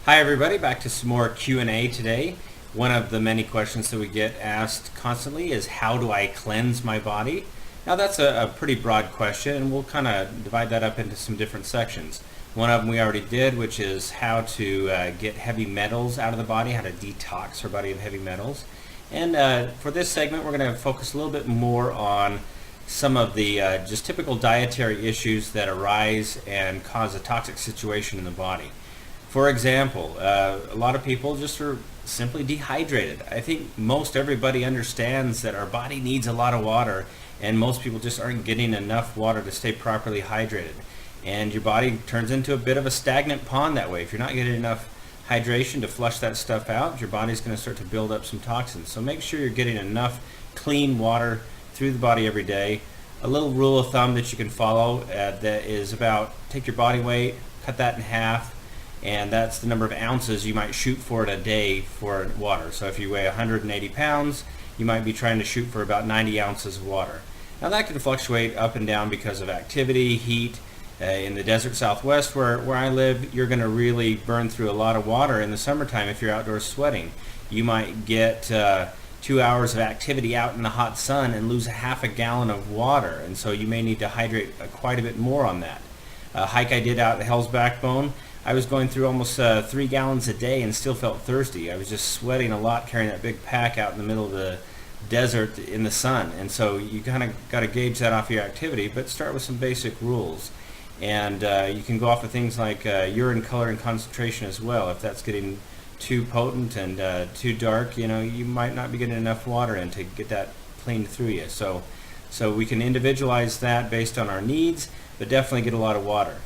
Hi everybody, back to some more Q&A today. One of the many questions that we get asked constantly is how do I cleanse my body? Now that's a pretty broad question, and we'll kind of divide that up into some different sections. One of them we already did, which is how to get heavy metals out of the body, how to detox our body of heavy metals. And for this segment we're going to focus a little bit more on some of the just typical dietary issues that arise and cause a toxic situation in the body. For example, a lot of people just are simply dehydrated. I think most everybody understands that our body needs a lot of water, and most people just aren't getting enough water to stay properly hydrated. And your body turns into a bit of a stagnant pond that way. If you're not getting enough hydration to flush that stuff out, your body's going to start to build up some toxins. So make sure you're getting enough clean water through the body every day. A little rule of thumb that you can follow that is about take your body weight, cut that in half, and that's the number of ounces you might shoot for it a day for water. So if you weigh 180 pounds, you might be trying to shoot for about 90 ounces of water. Now that can fluctuate up and down because of activity, heat. In the desert Southwest where I live, you're going to really burn through a lot of water in the summertime if you're outdoors sweating. You might get 2 hours of activity out in the hot sun and lose half a gallon of water, and so you may need to hydrate quite a bit more on that. A hike I did out at Hell's Backbone, I was going through almost 3 gallons a day and still felt thirsty. I was just sweating a lot carrying that big pack out in the middle of the desert in the sun. And so you kind of got to gauge that off your activity, but start with some basic rules. And you can go off of things like urine color and concentration as well. If that's getting too potent and too dark, you might not be getting enough water in to get that cleaned through you. So we can individualize that based on our needs, but definitely get a lot of water.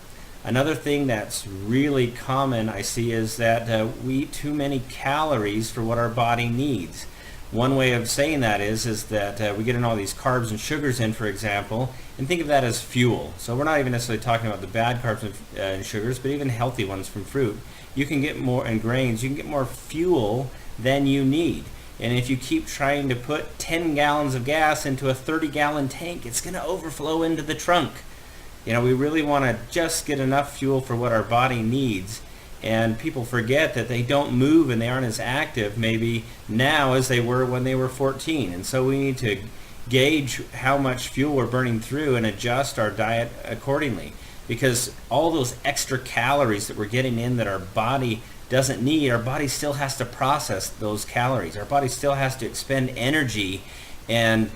Another thing that's really common I see is that we eat too many calories for what our body needs. One way of saying that is that we get in all these carbs and sugars in, for example, and think of that as fuel. So we're not even necessarily talking about the bad carbs and sugars, but even healthy ones from fruit. You can get more, and grains, you can get more fuel than you need. And if you keep trying to put 10 gallons of gas into a 30-gallon tank, it's going to overflow into the trunk. We really want to just get enough fuel for what our body needs, and people forget that they don't move and they aren't as active maybe now as they were when they were 14. And so we need to gauge how much fuel we're burning through and adjust our diet accordingly, because all those extra calories that we're getting in that our body doesn't need, our body still has to process those calories. Our body still has to expend energy and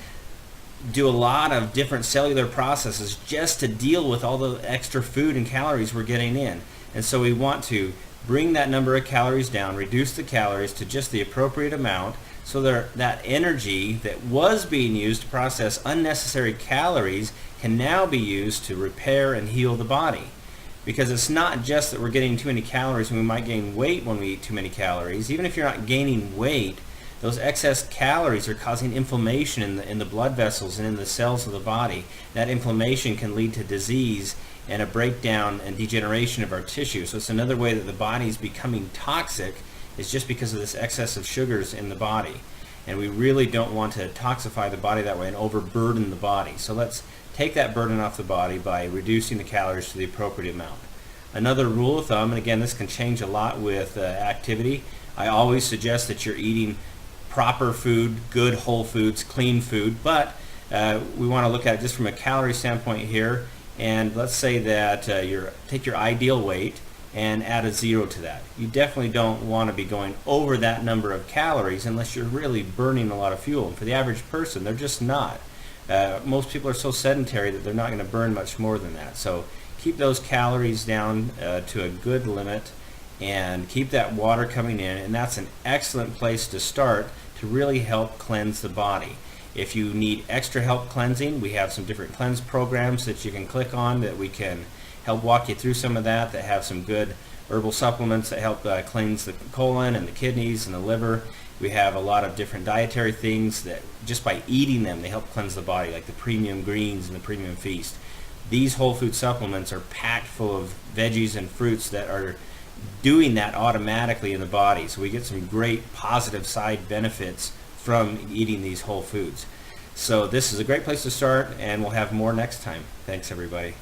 do a lot of different cellular processes just to deal with all the extra food and calories we're getting in. And so we want to bring that number of calories down, reduce the calories to just the appropriate amount, so that energy that was being used to process unnecessary calories can now be used to repair and heal the body. Because it's not just that we're getting too many calories and we might gain weight when we eat too many calories. Even if you're not gaining weight, those excess calories are causing inflammation in the blood vessels and in the cells of the body. That inflammation can lead to disease and a breakdown and degeneration of our tissue. So it's another way that the body is becoming toxic, is just because of this excess of sugars in the body. And we really don't want to toxify the body that way and overburden the body. So let's take that burden off the body by reducing the calories to the appropriate amount. Another rule of thumb, and again this can change a lot with activity, I always suggest that you're eating proper food, good whole foods, clean food, but we want to look at it just from a calorie standpoint here. And let's say that take your ideal weight and add a 0 to that. You definitely don't want to be going over that number of calories unless you're really burning a lot of fuel. And for the average person, they're just not. Most people are so sedentary that they're not going to burn much more than that. So keep those calories down to a good limit, and keep that water coming in, and that's an excellent place to start to really help cleanse the body. If you need extra help cleansing, we have some different cleanse programs that you can click on that we can help walk you through some of that have some good herbal supplements that help cleanse the colon and the kidneys and the liver. We have a lot of different dietary things that just by eating them, they help cleanse the body, like the premium greens and the premium feast. These whole food supplements are packed full of veggies and fruits that are doing that automatically in the body. So we get some great positive side benefits from eating these whole foods. So this is a great place to start, and we'll have more next time. Thanks everybody.